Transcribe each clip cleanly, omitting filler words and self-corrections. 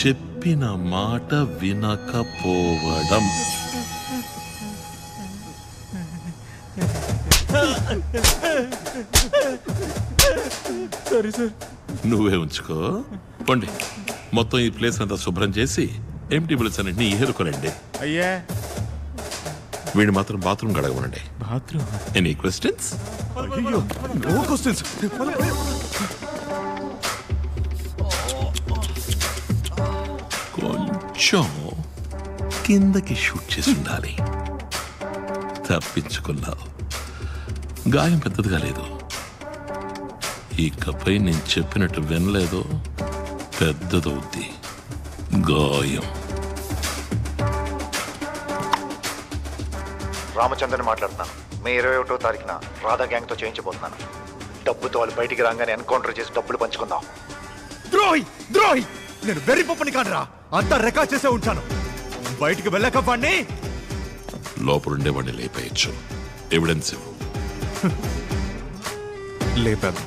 చెప్పిన మాట వినకపోవడం. సరే సార్. నువ్వే ఉంచుకో. పండి మొత్తం ఈ ప్లేస్ అంతా శుభ్రం చేసి ఎంటీ బిల్స్ అన్నింటినీ ఏరుకోనండి. అయ్యా వీడు మాత్రం బాత్రూమ్ గడగమనండి. బాత్రూమ్? Any questions? అయ్యో నో క్వశ్చన్స్. కొంచెం కిందకి షూట్ చేసి ఉండాలి. తప్పించుకున్నావు. గాయం పెద్దదిగా లేదు. ఇకపై నేను చెప్పినట్టు వినలేదో పెద్దదవుద్ది గాయం. రామచంద్రని మాట్లాడుతున్నాను. మే 21వ తారీఖున రాధా గ్యాంగ్తో చేయించబోతున్నాను. డబ్బుతో వాళ్ళు బయటికి రాగానే ఎన్కౌంటర్ చేసి డబ్బులు పంచుకుందాం. ద్రోహి ద్రోహి, నేను వెర్రి పప్పని కానరా, అంతా రికార్డ్ చేసే ఉంటాను. బయటికి వెళ్ళక వాడిని లోపలుండే వాడిని లేపేయచ్చు. ఎవిడెన్స్ ఇవ్వు. లేపాను.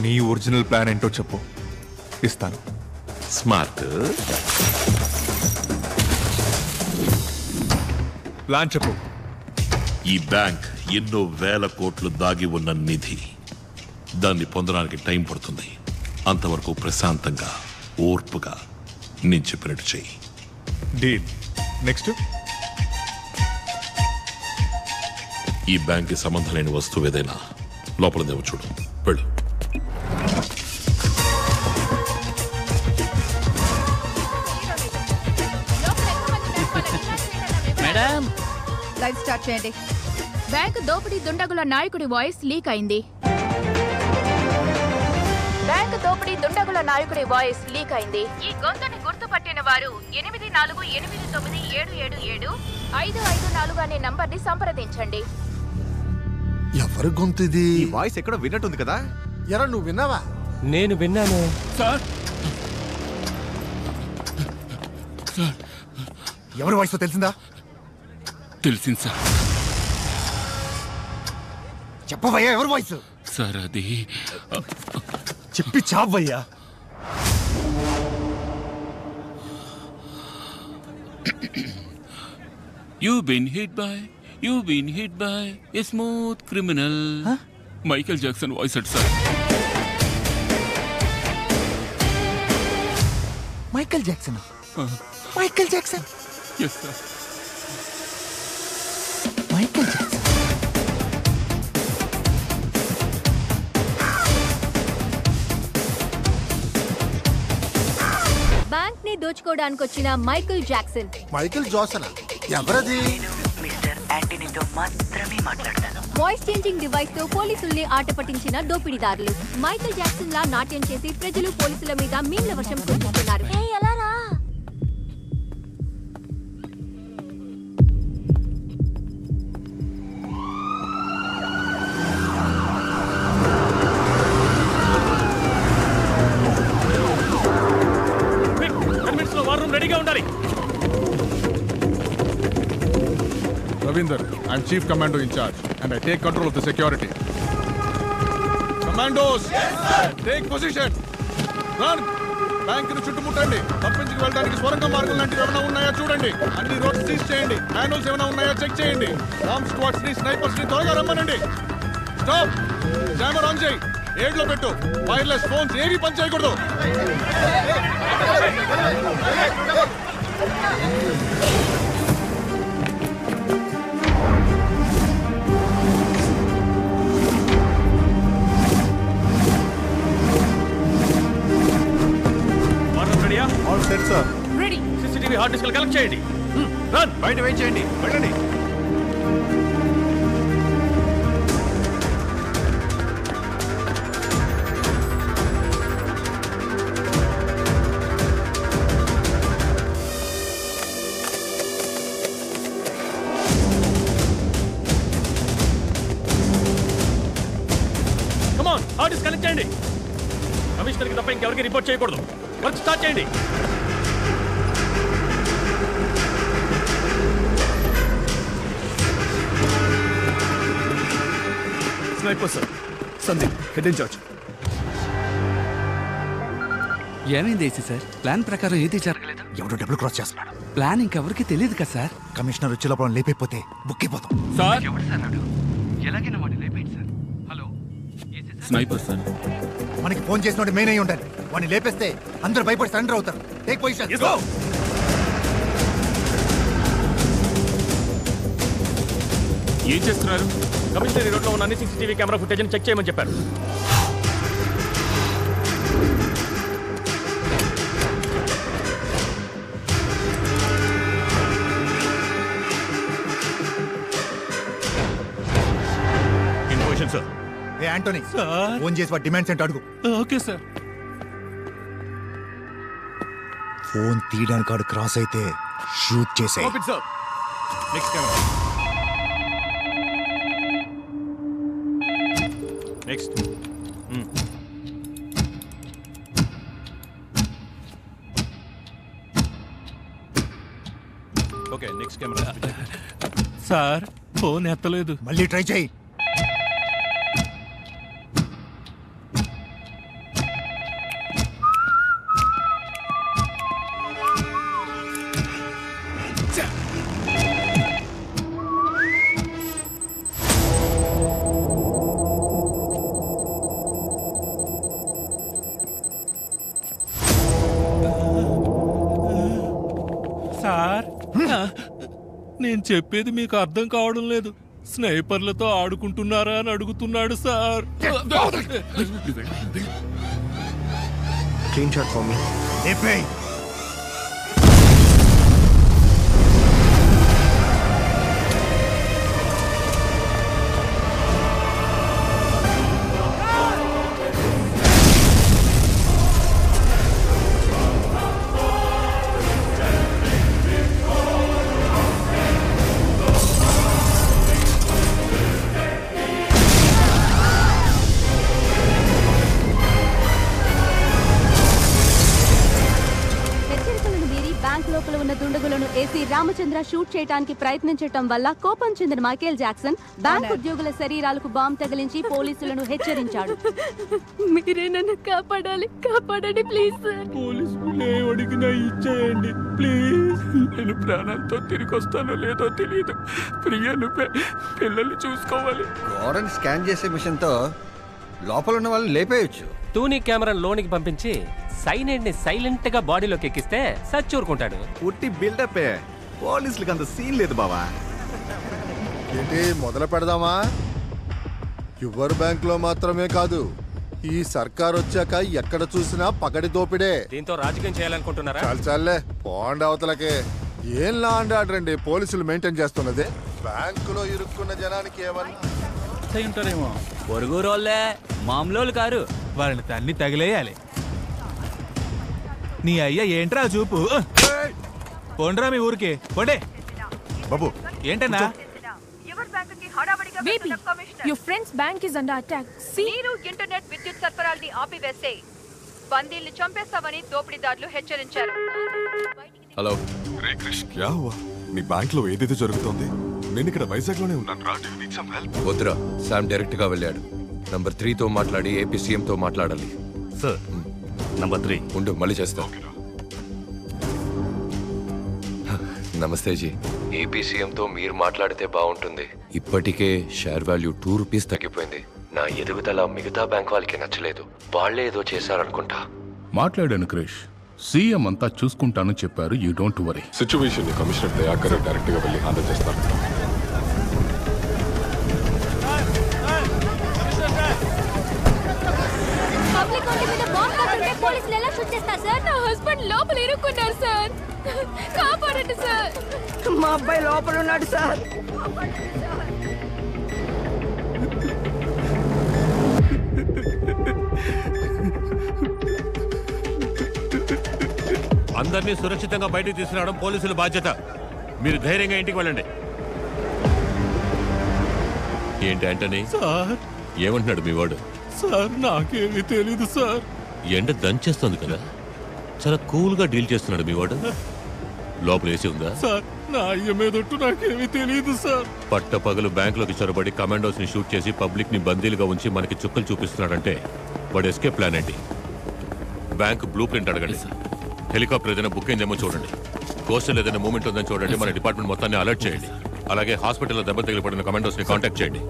నీ ఒరిజినల్ ప్లాన్ ఏంటో చెప్పు, ఇస్తాను. స్మార్ట్. ప్లాన్ చెప్పు. ఈ బ్యాంక్ ఎన్నో వేల కోట్లు దాగి ఉన్న నిధి. దాన్ని పొందడానికి టైం పడుతుంది. అంతవరకు ప్రశాంతంగా ఓర్పుగా నేను చెప్పినట్టు చెయ్యి. డీల్. నెక్స్ట్? ఈ బ్యాంక్కి సంబంధం లేని వస్తువు ఏదైనా లోపలదేమో చూడు. వెళ్ళు. మేడం, లైవ్ స్టార్ట్ చేయండి. బ్యాంకు దోపిడీ దుండగుల నాయకుడి వాయిస్ లీక్ అయింది. బ్యాంకు దోపిడీ దుండగుల నాయకుడి వాయిస్ లీక్ అయింది. ఈ గొంతుని గుర్తుపట్టిన వారు 8489777554 అనే నంబర్ని సంప్రదించండి. ఎవరి గొంతు ఇది? ఈ వాయిస్ ఎక్కడో విన్నట్టుంది కదా. ఎరా నువ్వు విన్నావా? నేను విన్నాను సార్. ఎవరి వాయిస్ తెలిసిందా? తెలిసింది సార్. చెప్పవయ్యా ఎవరి వాయిస్? సార్ అది చెప్పి చావయ్యా. You've been hit by a smooth criminal. Michael Jackson voice at sir. Michael Jackson? Michael Jackson? Yes sir. Michael Jackson. Bank ని దోచుకోవడానికి వచ్చిన మైకేల్ జాక్సన్. మైకేల్ జాక్సన్ ఎవరది? మిస్టర్ యాంటనీతో మాత్రమే మాట్లాడతాను. వాయిస్ చేంజింగ్ డివైస్ తో పోలీసుల్ని ఆట పట్టించిన దోపిడీదారులు. మైకేల్ జాక్సన్ లా నాట్యం చేసి ప్రజలు పోలీసుల మీద మీమ్ల వర్షం కురిపిస్తున్నారు. రెడీగా ఉండాలి. Ravinder, I'm Chief Commando in charge and I take control of the security. Commandos, take position. Run. Bank ని చుట్టుముట్టండి. తప్పించుకు వెళ్ళడానికి స్వరంగ మార్గం లాంటివి ఏమైనా ఉన్నాయా చూడండి. అన్ని రోడ్స్ సీజ్ చేయండి. హ్యాండిల్స్ ఏమైనా ఉన్నాయా చెక్ చేయండి. బాంబ్ స్క్వాడ్స్ ని స్నైపర్స్ ని త్వరగా రమ్మనండి. స్టాప్. జామర్ ఆన్ చేయి. ఏడ్లో పెట్టు. వైర్లెస్ ఫోన్స్ ఏవి పని చేయకూడదు. All set sir. Ready. CCTV hard disk collect చేయండి. రన్. బయట వెయిట్ చేయండి. వెళ్ళండి. కమాన్, హార్డ్ డిస్క్ కనెక్ట్ చేయండి. కమిషనర్కి తప్ప ఇంకెవరికి రిపోర్ట్ చేయకూడదు. వర్క్ స్టార్ట్ చేయండి. Sniper sir. Sandeep, head in charge. ఏమైంది ఏసీ సార్? ప్లాన్ ప్రకారం ఏది జరగలేదు. ఎవడో డబ్బులు క్రాస్ చేస్తున్నాడు. ప్లాన్ ఇంకెవరికి తెలియదు కదా సార్. కమిషనర్ వచ్చే లోపల లేపైపోతే బుక్ అయిపోతాం. సార్ ఎవడు సార్ నాడు? ఎలాగైనా వాడిని లేపేయండి సార్. Hello sniper sir. మనకి ఫోన్ చేసినోడు మెయిన్ అయి ఉండాలి. వాడిని లేపేస్తే అందరూ భయపడి సరెండర్ అవుతారు. Take position. ఏం చేస్తున్నారు? కమిషనరీ రోడ్లో ఉన్న అన్ని సీసీటీవీ కెమెరా ఫుటేజ్ చెక్ చేయమని చెప్పారు. Information sir. ఏ యాంటోనీ ఫోన్ చేసి వాడి డిమాండ్స్ ఏంటో అడుగు. Okay sir. ఫోన్ తీయడానికి వాడు క్రాస్ అయితే షూట్ చేసే. Next camera. Next. Okay next camera. Sir phone ఎత్తలేదు. మళ్ళీ ట్రై చేయి. సార్ నేను చెప్పేది మీకు అర్థం కావడం లేదు. స్నైపర్లతో ఆడుకుంటున్నారా అని అడుగుతున్నాడు sir. Clean shot for me. లోపల ఉన్న దుండగులను ఏసీ రామచంద్ర షూట్ చేయడానికి ప్రయత్నించడం వల్ల కోపం చెందిన మైకేల్ జాక్సన్ బ్యాంక్ ఉద్యోగుల శరీరాలకు బాంబు తగిలించి పోలీసులను హెచ్చరించాడు. మీరే నన్ను కాపాడాలి, కాపాడండి ప్లీజ్ సార్. పోలీసులు అడిగినా ఇచ్చేయండి ప్లీజ్. నేను ప్రాణాలతో తిరిగి వస్తానో లేదో తెలియదు. ప్రియను పిల్లల్ని చూసుకోవాలి. గోడని స్కాన్ చేసే మిషన్ తో లోపల ఉన్న వాళ్ళని లేపేయచ్చు. టూనీ కెమెరాను లోనికి పంపించి సైనైడ్ ని సైలెంట్ గా బాడీలోకి ఎక్కిస్తే సచ్చూరుకుంటాడు. ఉట్టి బిల్డప్. పోలీసులకు అంత సీన్ లేదు బావా. ఏంటి మొదలు పెడదామా? యువర్ బ్యాంక్ లో మాత్రమే కాదు, ఈ సర్కార్ వచ్చాక ఎక్కడ చూసినా పగడి దోపిడే. దీంతో రాజకీయం చేయాలనుకుంటున్నారా? చాలే పోండి అవతలకే. ఏం లా అండ్ ఆర్డర్ అండి పోలీసులు మెయింటైన్ చేస్తున్నది. బ్యాంకులో ఇరుక్కున్న జనానికి ఏమన్నా ఉంటారేమో. పొరుగురోళ్ళే మామూలు కారు. వాళ్ళని తన్ని తగిలేయాలి. నీ అయ్యా ఏంట్రా చూపు? పోండ్రా మీ ఊరికి పోండే. బాబు ఏంటన్నా? Baby, your friend's bank is under attack. మీరు ఇంటర్నెట్ విద్యుత్ సరఫరాల్ని ఆపివేస్తే బందీల్ని చంపేస్తామని దోపిడీదారులు హెచ్చరించారు. హలో రే క్రిష్, క్యా హువా? నీ బ్యాంక్ లో ఏదైతే జరుగుతోంది? నేను ఇక్కడ వైజాగ్ లోనే ఉన్నాను రా. Do you need some help? వద్దురా, శామ్ డైరెక్ట్ గా వెళ్ళాడు. నంబర్ 3 తో మాట్లాడి ఏపీ సీఎం తో మాట్లాడాలి. సార్ నంబర్ 3 ఉండు, మళ్ళీ చేస్తా. నమస్తే జీ. ఏపీ సీఎం తో మీరు మాట్లాడితే బాగుంటుంది. ఇప్పటికే షేర్ వాల్యూ 2 రూపీస్ తగ్గిపోయింది. నా ఎదుగుదల మిగతా బ్యాంక్ వాళ్ళకి నచ్చలేదు. వాళ్లే ఏదో చేశారనుకుంటా. మాట్లాడాను క్రిష్, సీఎం అంతా చూసుకుంటాను చెప్పారు. You don't worry. సిచ్యువేషన్ ని కమిషనర్ దయాకర్ డైరెక్ట్ గా వెళ్ళి హ్యాండిల్ చేస్తారు. పబ్లిక్ ఒంటి మీద బాంబు కాకుంటే పోలీసులు ఎలా షూట్ చేస్తారు సార్? నా హస్బెండ్ లోపల ఇరుక్కున్నారు సార్. కాపాడండి సార్. మా అబ్బాయి లోపల ఉన్నాడు సార్. అందరినీ సురక్షితంగా బయటకు తీసుకురావడం పోలీసుల బాధ్యత. మీరు ధైర్యంగా ఇంటికి వెళ్ళండి. ఏంటి యాంటనీ? సార్ ఏమంటున్నాడు మీ వాడు? సార్ నాకేమీ తెలీదు సార్. ఎండ దంచేస్తుంది కదా, చాలా కూల్ గా డీల్ చేస్తున్నాడు మీ వాడు. లోపల ఏసీ ఉందా? సార్ నా అయ్య మీదొట్టు నాకేమీ తెలియదు సార్. పట్ట పగలు బ్యాంకులోకి చొరబడి కమాండోస్ ని షూట్ చేసి పబ్లిక్ ని బందీలుగా ఉంచి మనకి చుక్కలు చూపిస్తున్నాడంటే వాడు ఎస్కేప్ ప్లాన్ ఏంటి? బ్యాంక్ బ్లూ ప్రింట్ అడగండి. హెలికాప్టర్ ఏదైనా బుక్ అయిందేమో చూడండి. కోస్టల్ ఏదైనా మూమెంట్ ఉందని చూడండి. మన డిపార్ట్మెంట్ మొత్తాన్ని అలర్ట్ చేయండి. అలాగే హాస్పిటల్లో దెబ్బ తగిలిపడిన కమాండోస్ ని కాంటాక్ట్ చేయండి.